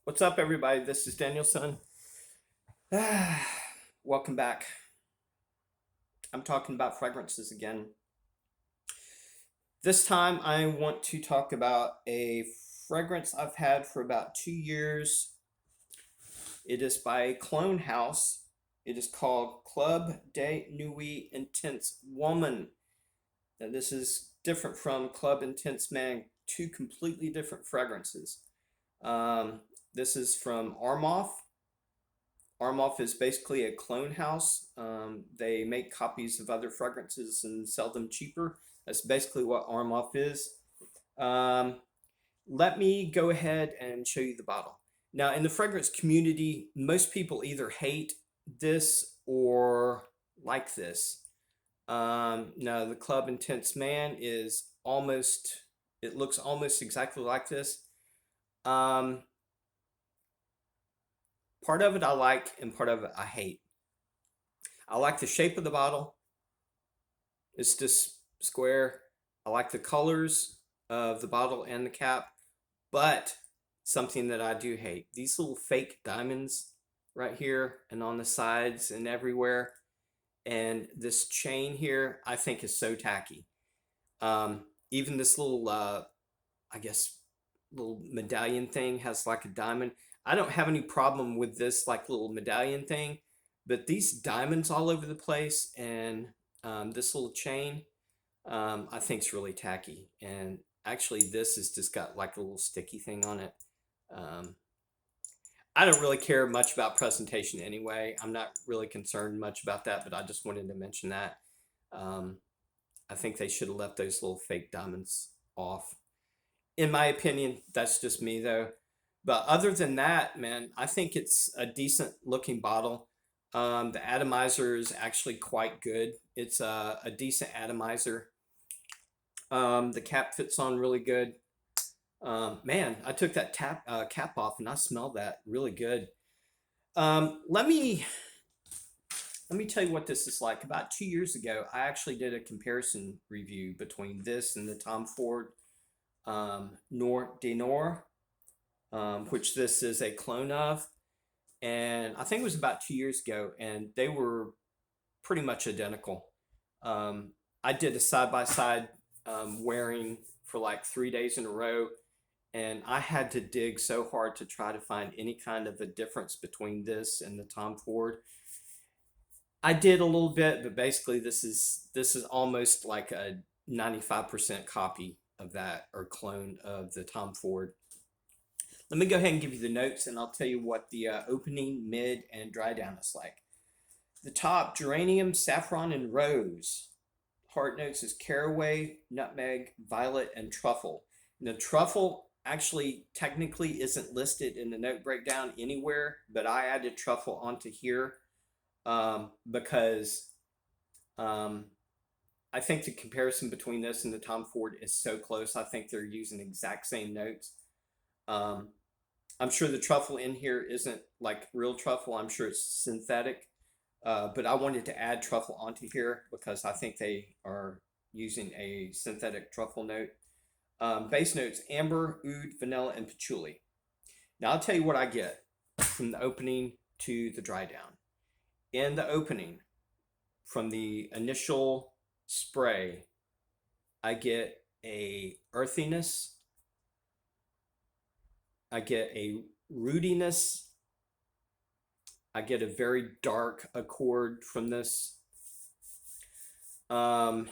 What's up, everybody? This is Danielson. Welcome back. I'm talking about fragrances again. This time, I want to talk about a fragrance I've had for about 2 years. It is by Clone House. It is called Club de Nuit Intense Woman. Now, this is different from Club Intense Man, two completely different fragrances. Um, this is from Armaf. Armaf is basically a clone house. They make copies of other fragrances and sell them cheaper. That's basically what Armaf is. Um, Let me go ahead and show you the bottle. Now, in the fragrance community, most people either hate this or like this. Now, the Club Intense Man is almost, it looks almost exactly like this. Um, Part of it I like and part of it I hate. I like the shape of the bottle. It's just square. I like the colors of the bottle and the cap, but something that I do hate, these little fake diamonds right here and on the sides and everywhere. And this chain here, I think is so tacky. Even this little, I guess, little medallion thing has like a diamond. I don't have any problem with this like little medallion thing, but these diamonds all over the place and this little chain, I think it's really tacky. And actually, this has just got like a little sticky thing on it. Um, I don't really care much about presentation anyway. I'm not really concerned much about that, but I just wanted to mention that. Um, I think they should have left those little fake diamonds off. In my opinion, that's just me though. But other than that, man, I think it's a decent looking bottle. The atomizer is actually quite good. It's a decent atomizer. The cap fits on really good. Man, I took that cap off and I smelled that really good. Let me tell you what this is like. About 2 years ago, I actually did a comparison review between this and the Tom Ford Nor de Nor, which this is a clone of. And I think it was about 2 years ago, and they were pretty much identical. Um, I did a side by side wearing for like 3 days in a row, and I had to dig so hard to try to find any kind of a difference between this and the Tom Ford. I did a little bit, but basically this is almost like a 95% copy of that or clone of the Tom Ford. Let me go ahead and give you the notes, and I'll tell you what the opening, mid, and dry down is like. The top, geranium, saffron, and rose. Heart notes is caraway, nutmeg, violet, and truffle. And the truffle actually technically isn't listed in the note breakdown anywhere, but I added truffle onto here because um, I think the comparison between this and the Tom Ford is so close. I think they're using exact same notes. Um, I'm sure the truffle in here isn't like real truffle. I'm sure it's synthetic. But I wanted to add truffle onto here because I think they are using a synthetic truffle note. Base notes, amber, oud, vanilla, and patchouli. Now I'll tell you what I get from the opening to the dry down. In the opening, from the initial spray, I get a earthiness, I get a rootiness, I get a very dark accord from this. Um,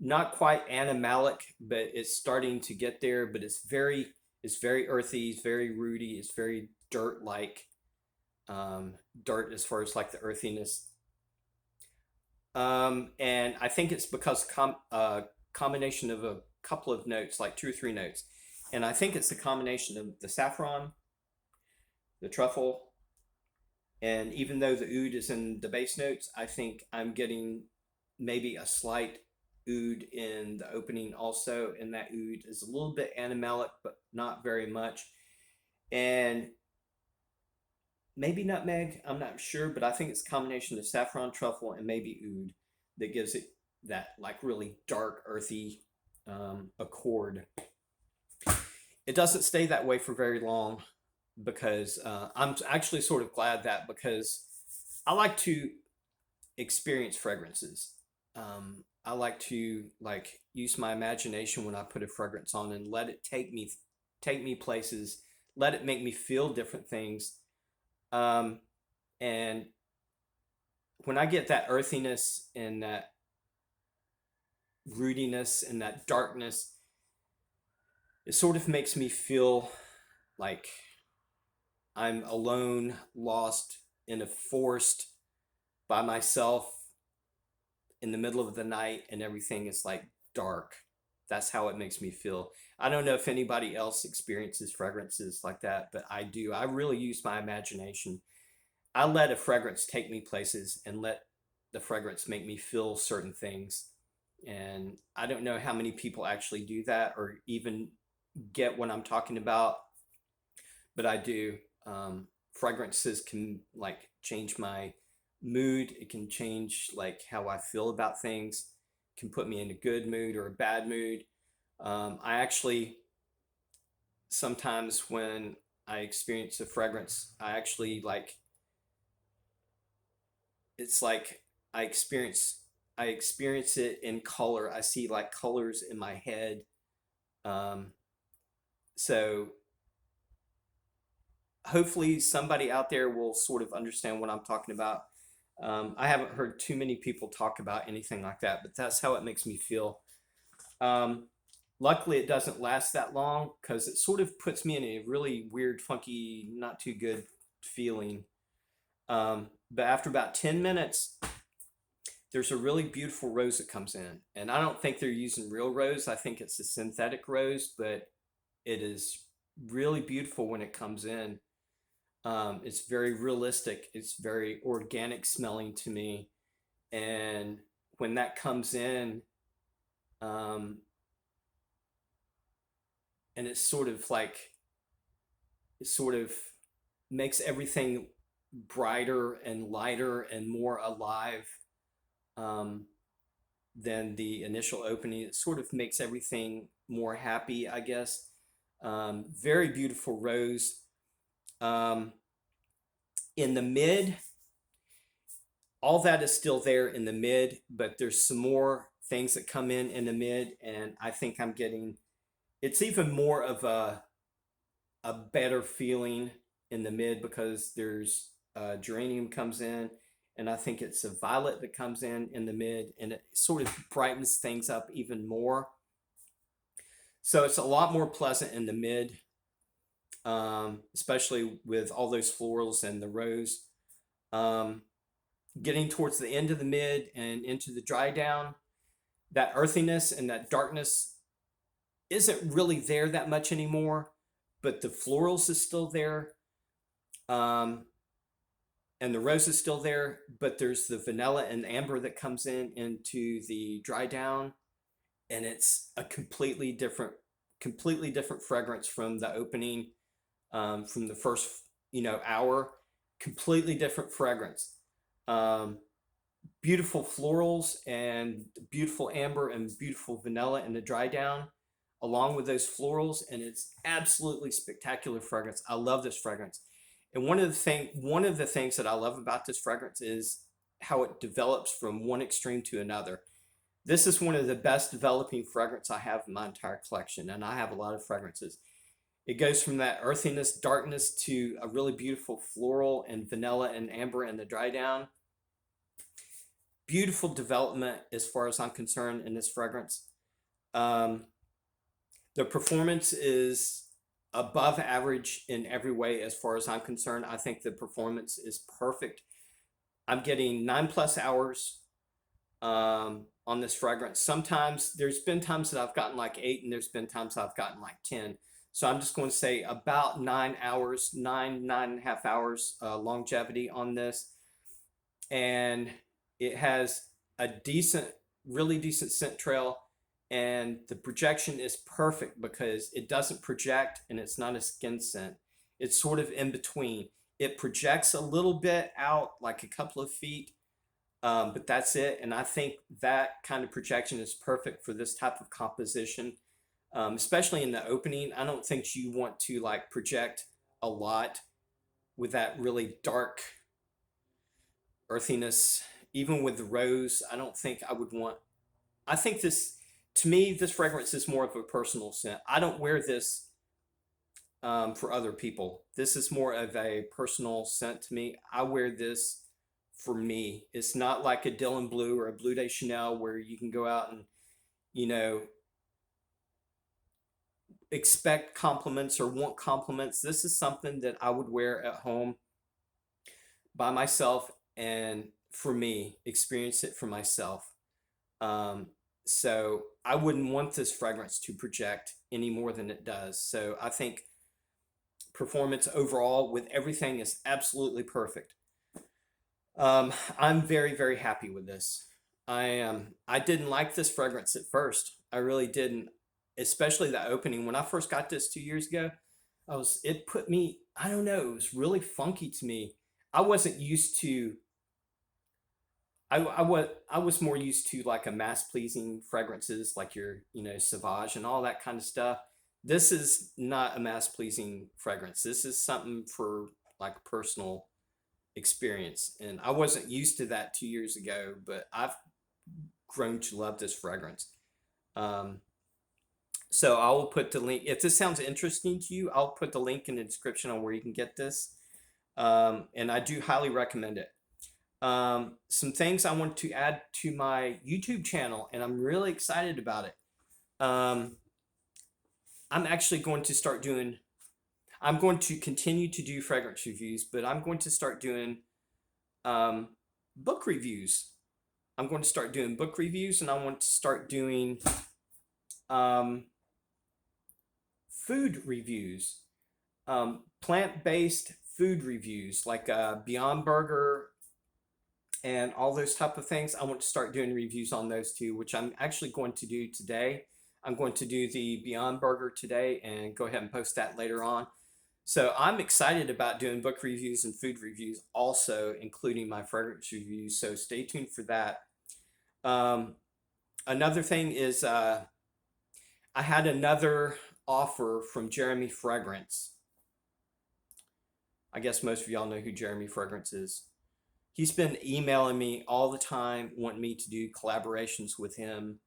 Not quite animalic, but it's starting to get there. But it's very earthy, it's very rooty, it's very dirt like. Dirt as far as like the earthiness. And I think it's because combination of a couple of notes, like two or three notes, and I think it's a combination of the saffron, the truffle, and even though the oud is in the base notes, I think I'm getting maybe a slight oud in the opening also, and that oud is a little bit animalic, but not very much. And maybe nutmeg, I'm not sure, but I think it's a combination of saffron, truffle, and maybe oud that gives it that like really dark, earthy accord. it doesn't stay that way for very long because I'm actually sort of glad that because I like to experience fragrances. I like to like use my imagination when I put a fragrance on and let it take me places, let it make me feel different things. Um, and when I get that earthiness and that rootiness and that darkness, it sort of makes me feel like I'm alone, lost in a forest by myself in the middle of the night and everything is like dark. That's how it makes me feel. I don't know if anybody else experiences fragrances like that, but I do. I really use my imagination. I let a fragrance take me places and let the fragrance make me feel certain things. And I don't know how many people actually do that or even get what I'm talking about, but I do. Fragrances can like change my mood. It can change like how I feel about things. It can put me in a good mood or a bad mood. I actually sometimes when I experience a fragrance, I actually like it's like I experience it in color. I see like colors in my head. Um, so hopefully somebody out there will sort of understand what I'm talking about. I haven't heard too many people talk about anything like that, but that's how it makes me feel. Um, Luckily, it doesn't last that long because it sort of puts me in a really weird, funky, not too good feeling. But after about 10 minutes, there's a really beautiful rose that comes in. And I don't think they're using real rose. I think it's a synthetic rose, but it is really beautiful when it comes in. It's very realistic. It's very organic smelling to me. And when that comes in, um, and it's sort of like, it sort of makes everything brighter and lighter and more alive um, than the initial opening. It sort of makes everything more happy, I guess. Very beautiful rose. Um, in the mid, all that is still there in the mid, but there's some more things that come in the mid, and I think I'm getting it's even more of a better feeling in the mid because there's geranium comes in, and I think it's a violet that comes in the mid, and it sort of brightens things up even more. So it's a lot more pleasant in the mid, especially with all those florals and the rose. Um, Getting towards the end of the mid and into the dry down, that earthiness and that darkness isn't really there that much anymore, but the florals is still there. Um, and the rose is still there, but there's the vanilla and amber that comes in into the dry down, and it's a completely different fragrance from the opening, from the first hour. Completely different fragrance. Um, Beautiful florals and beautiful amber and beautiful vanilla in the dry down along with those florals, and it's absolutely spectacular fragrance. I love this fragrance. And one of the things that I love about this fragrance is how it develops from one extreme to another. This is one of the best developing fragrance I have in my entire collection, and I have a lot of fragrances. It goes from that earthiness, darkness to a really beautiful floral and vanilla and amber in the dry down. Beautiful development as far as I'm concerned in this fragrance. Um, the performance is above average in every way as far as I'm concerned. I think the performance is perfect. I'm getting 9+ hours on this fragrance. Sometimes there's been times that I've gotten like 8, and there's been times I've gotten like 10. So I'm just going to say about 9 hours, 9.5 hours longevity on this. And it has a really decent scent trail, and the projection is perfect because it doesn't project and it's not a skin scent. It's sort of in between. It projects a little bit out, like a couple of feet, but that's it. And I think that kind of projection is perfect for this type of composition. especially in the opening. I don't think you want to like project a lot with that really dark earthiness. Even with the rose, I don't think I would want. I think this, to me, this fragrance is more of a personal scent. I don't wear this for other people. This is more of a personal scent to me. I wear this for me. It's not like a Dylan Blue or a Blue de Chanel where you can go out and, you know, expect compliments or want compliments. This is something that I would wear at home by myself and for me, experience it for myself. Um, so I wouldn't want this fragrance to project any more than it does. So I think performance overall with everything is absolutely perfect. I'm very, very happy with this. I am. I didn't like this fragrance at first. I really didn't, especially the opening. When I first got this 2 years ago, it put me, I don't know, it was really funky to me. I wasn't used to, I was more used to like a mass pleasing fragrances like your, Sauvage and all that kind of stuff. This is not a mass pleasing fragrance. This is something for like personal experience. And I wasn't used to that 2 years ago, but I've grown to love this fragrance. Um, so I will put the link. If this sounds interesting to you, I'll put the link in the description on where you can get this. And I do highly recommend it. Some things I want to add to my YouTube channel, and I'm really excited about it. Um, I'm actually going to start doing, I'm going to continue to do fragrance reviews, but I'm going to start doing um, book reviews. I'm going to start doing book reviews, and I want to start doing um, food reviews, plant-based food reviews, like Beyond Burger and all those type of things. I want to start doing reviews on those too, which I'm actually going to do today. I'm going to do the Beyond Burger today and go ahead and post that later on. So I'm excited about doing book reviews and food reviews also, including my fragrance reviews. So stay tuned for that. Um, Another thing is I had another offer from Jeremy Fragrance. I guess most of y'all know who Jeremy Fragrance is. He's been emailing me all the time, wanting me to do collaborations with him,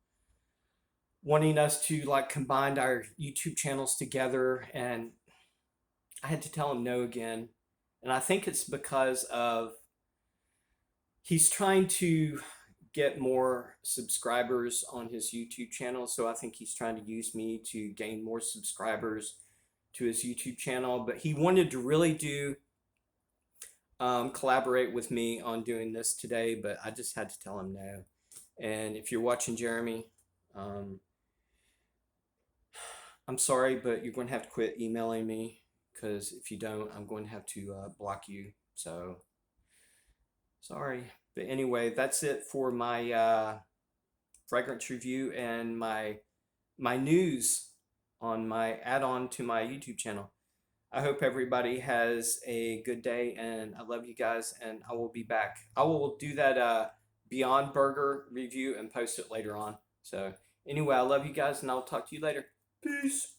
wanting us to like combine our YouTube channels together. And I had to tell him no again. And I think it's because of he's trying to get more subscribers on his YouTube channel. So I think he's trying to use me to gain more subscribers to his YouTube channel. But he wanted to really do collaborate with me on doing this today, but I just had to tell him no. And if you're watching, Jeremy, um, I'm sorry, but you're going to have to quit emailing me because if you don't, I'm going to have to block you. So sorry. But anyway, that's it for my fragrance review and my news on my add-on to my YouTube channel. I hope everybody has a good day, and I love you guys, and I will be back. I will do that Beyond Burger review and post it later on. So anyway, I love you guys, and I'll talk to you later. Peace.